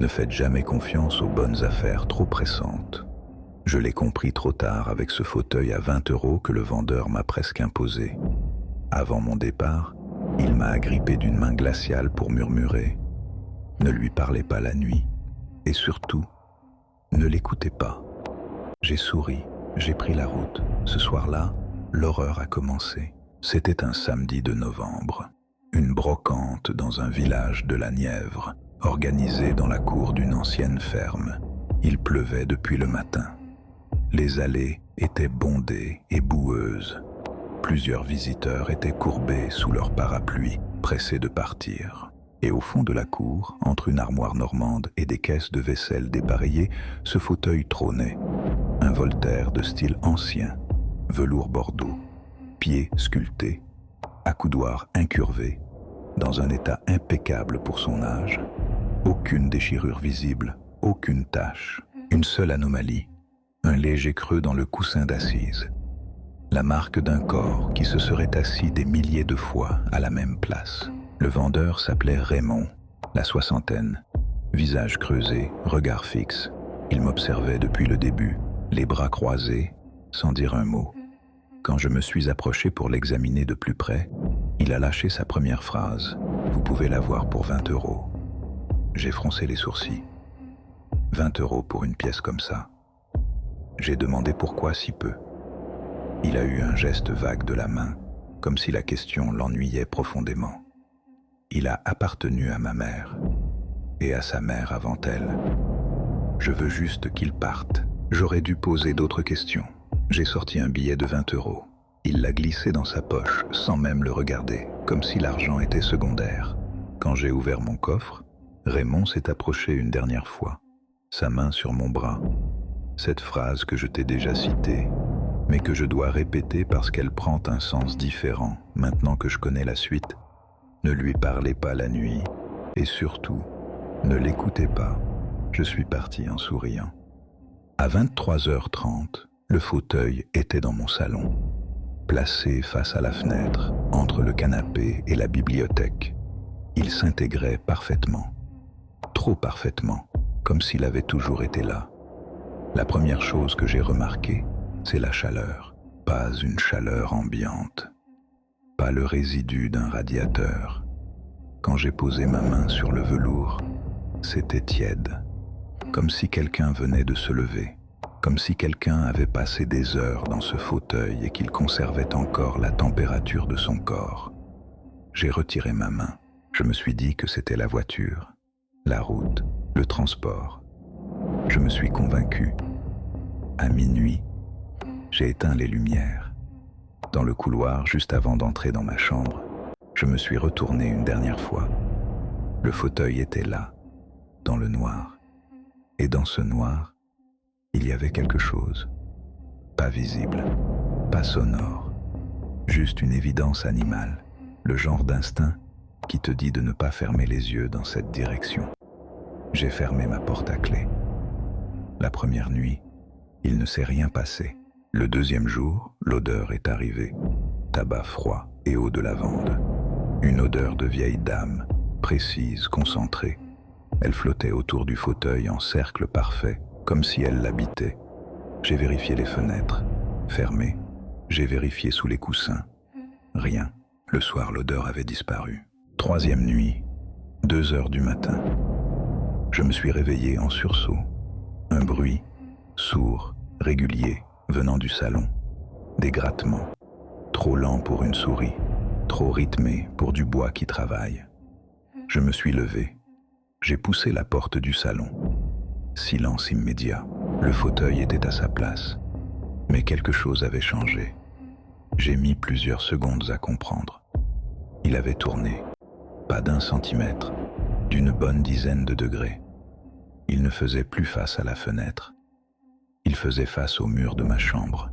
Ne faites jamais confiance aux bonnes affaires trop pressantes. Je l'ai compris trop tard avec ce fauteuil à 20 € que le vendeur m'a presque imposé. Avant mon départ, il m'a agrippé d'une main glaciale pour murmurer « Ne lui parlez pas la nuit et surtout, ne l'écoutez pas ». J'ai souri, j'ai pris la route. Ce soir-là, l'horreur a commencé. C'était un samedi de novembre. Une brocante dans un village de la Nièvre, organisée dans la cour d'une ancienne ferme. Il pleuvait depuis le matin. Les allées étaient bondées et boueuses. Plusieurs visiteurs étaient courbés sous leur parapluie, pressés de partir. Et au fond de la cour, entre une armoire normande et des caisses de vaisselle dépareillées, ce fauteuil trônait. Un Voltaire de style ancien, velours bordeaux, pieds sculptés, accoudoir incurvé, dans un état impeccable pour son âge. Aucune déchirure visible, aucune tache, une seule anomalie, un léger creux dans le coussin d'assise. La marque d'un corps qui se serait assis des milliers de fois à la même place. Le vendeur s'appelait Raymond, la soixantaine. Visage creusé, regard fixe. Il m'observait depuis le début, les bras croisés, sans dire un mot. Quand je me suis approché pour l'examiner de plus près, il a lâché sa première phrase. « Vous pouvez l'avoir pour 20 €. » J'ai froncé les sourcils. 20 € pour une pièce comme ça. J'ai demandé pourquoi si peu. Il a eu un geste vague de la main, comme si la question l'ennuyait profondément. Il a appartenu à ma mère, et à sa mère avant elle. Je veux juste qu'il parte. J'aurais dû poser d'autres questions. J'ai sorti un billet de 20 €. Il l'a glissé dans sa poche, sans même le regarder, comme si l'argent était secondaire. Quand j'ai ouvert mon coffre, Raymond s'est approché une dernière fois, sa main sur mon bras. Cette phrase que je t'ai déjà citée, mais que je dois répéter parce qu'elle prend un sens différent maintenant que je connais la suite. Ne lui parlez pas la nuit, et surtout, ne l'écoutez pas. Je suis parti en souriant. À 23h30, le fauteuil était dans mon salon, placé face à la fenêtre, entre le canapé et la bibliothèque. Il s'intégrait parfaitement, trop parfaitement, comme s'il avait toujours été là. La première chose que j'ai remarquée, c'est la chaleur, pas une chaleur ambiante, pas le résidu d'un radiateur. Quand j'ai posé ma main sur le velours, c'était tiède, comme si quelqu'un venait de se lever, comme si quelqu'un avait passé des heures dans ce fauteuil et qu'il conservait encore la température de son corps. J'ai retiré ma main. Je me suis dit que c'était la voiture, la route, le transport. Je me suis convaincu. À minuit, j'ai éteint les lumières. Dans le couloir, juste avant d'entrer dans ma chambre, je me suis retourné une dernière fois. Le fauteuil était là, dans le noir. Et dans ce noir, il y avait quelque chose. Pas visible, pas sonore, juste une évidence animale, le genre d'instinct qui te dit de ne pas fermer les yeux dans cette direction. J'ai fermé ma porte à clé. La première nuit, il ne s'est rien passé. Le deuxième jour, l'odeur est arrivée. Tabac froid et eau de lavande. Une odeur de vieille dame, précise, concentrée. Elle flottait autour du fauteuil en cercle parfait, comme si elle l'habitait. J'ai vérifié les fenêtres, fermées. J'ai vérifié sous les coussins. Rien. Le soir, l'odeur avait disparu. Troisième nuit, 2 heures du matin. Je me suis réveillé en sursaut. Un bruit, sourd, régulier, venant du salon. Des grattements, trop lents pour une souris, trop rythmés pour du bois qui travaille. Je me suis levé. J'ai poussé la porte du salon. Silence immédiat. Le fauteuil était à sa place. Mais quelque chose avait changé. J'ai mis plusieurs secondes à comprendre. Il avait tourné. Pas d'1 centimètre, d'une bonne dizaine de degrés. Il ne faisait plus face à la fenêtre. Il faisait face au mur de ma chambre.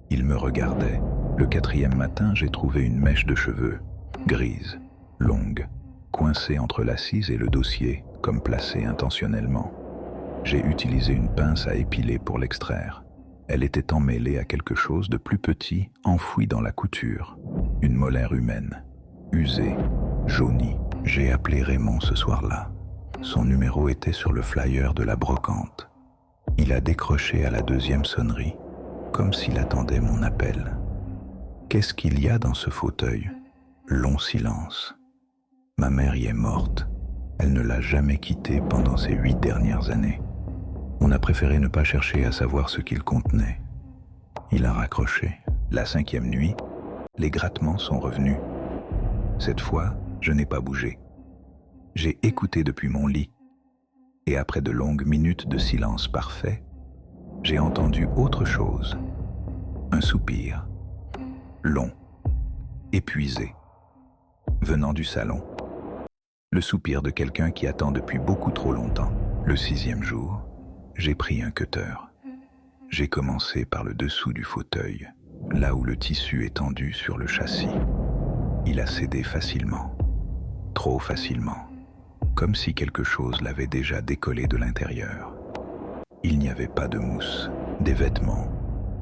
Il me regardait. Le 4e matin, j'ai trouvé une mèche de cheveux, grise, longue, coincée entre l'assise et le dossier, comme placée intentionnellement. J'ai utilisé une pince à épiler pour l'extraire. Elle était emmêlée à quelque chose de plus petit, enfoui dans la couture. Une molaire humaine, usée, jaunie. J'ai appelé Raymond ce soir-là. Son numéro était sur le flyer de la brocante. Il a décroché à la deuxième sonnerie, comme s'il attendait mon appel. Qu'est-ce qu'il y a dans ce fauteuil? Long silence. Ma mère y est morte. Elle ne l'a jamais quitté pendant ces 8 dernières années. On a préféré ne pas chercher à savoir ce qu'il contenait. Il a raccroché. La 5e nuit, les grattements sont revenus. Cette fois, je n'ai pas bougé. J'ai écouté depuis mon lit. Et après de longues minutes de silence parfait, j'ai entendu autre chose. Un soupir. Long. Épuisé. Venant du salon. Le soupir de quelqu'un qui attend depuis beaucoup trop longtemps. Le 6e jour, j'ai pris un cutter. J'ai commencé par le dessous du fauteuil, là où le tissu est tendu sur le châssis. Il a cédé facilement. Trop facilement. Comme si quelque chose l'avait déjà décollé de l'intérieur. Il n'y avait pas de mousse, des vêtements,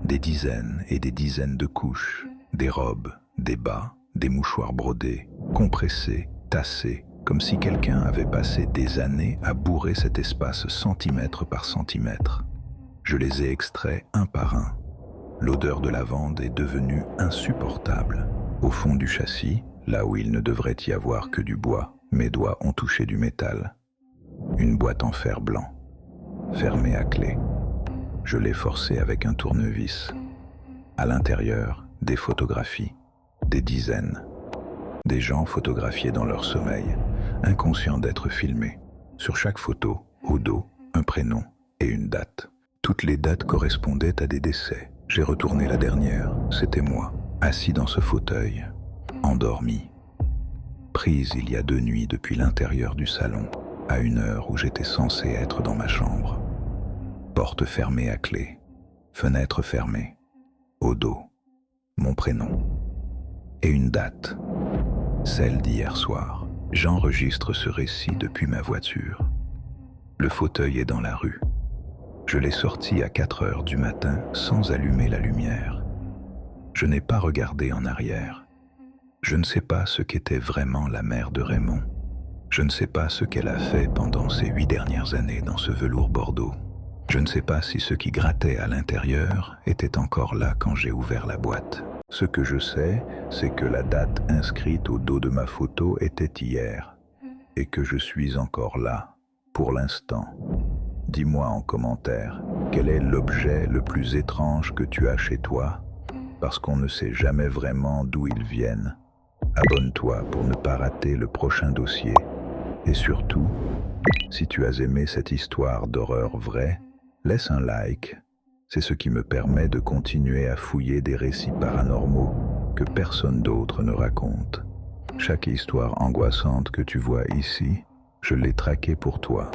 des dizaines et des dizaines de couches, des robes, des bas, des mouchoirs brodés, compressés, tassés, comme si quelqu'un avait passé des années à bourrer cet espace centimètre par centimètre. Je les ai extraits un par un. L'odeur de lavande est devenue insupportable. Au fond du châssis, là où il ne devrait y avoir que du bois, mes doigts ont touché du métal. Une boîte en fer blanc, fermée à clé. Je l'ai forcée avec un tournevis. À l'intérieur, des photographies, des dizaines. Des gens photographiés dans leur sommeil, inconscients d'être filmés. Sur chaque photo, au dos, un prénom et une date. Toutes les dates correspondaient à des décès. J'ai retourné la dernière, c'était moi, assis dans ce fauteuil, endormi. Prise il y a 2 nuits depuis l'intérieur du salon, à une heure où j'étais censé être dans ma chambre. Porte fermée à clé, fenêtre fermée, au dos, mon prénom et une date, celle d'hier soir. J'enregistre ce récit depuis ma voiture. Le fauteuil est dans la rue. Je l'ai sorti à 4 heures du matin sans allumer la lumière. Je n'ai pas regardé en arrière. Je ne sais pas ce qu'était vraiment la mère de Raymond. Je ne sais pas ce qu'elle a fait pendant ces 8 dernières années dans ce velours bordeaux. Je ne sais pas si ce qui grattait à l'intérieur était encore là quand j'ai ouvert la boîte. Ce que je sais, c'est que la date inscrite au dos de ma photo était hier, et que je suis encore là, pour l'instant. Dis-moi en commentaire, quel est l'objet le plus étrange que tu as chez toi, parce qu'on ne sait jamais vraiment d'où ils viennent. Abonne-toi pour ne pas rater le prochain dossier. Et surtout, si tu as aimé cette histoire d'horreur vraie, laisse un like. C'est ce qui me permet de continuer à fouiller des récits paranormaux que personne d'autre ne raconte. Chaque histoire angoissante que tu vois ici, je l'ai traquée pour toi.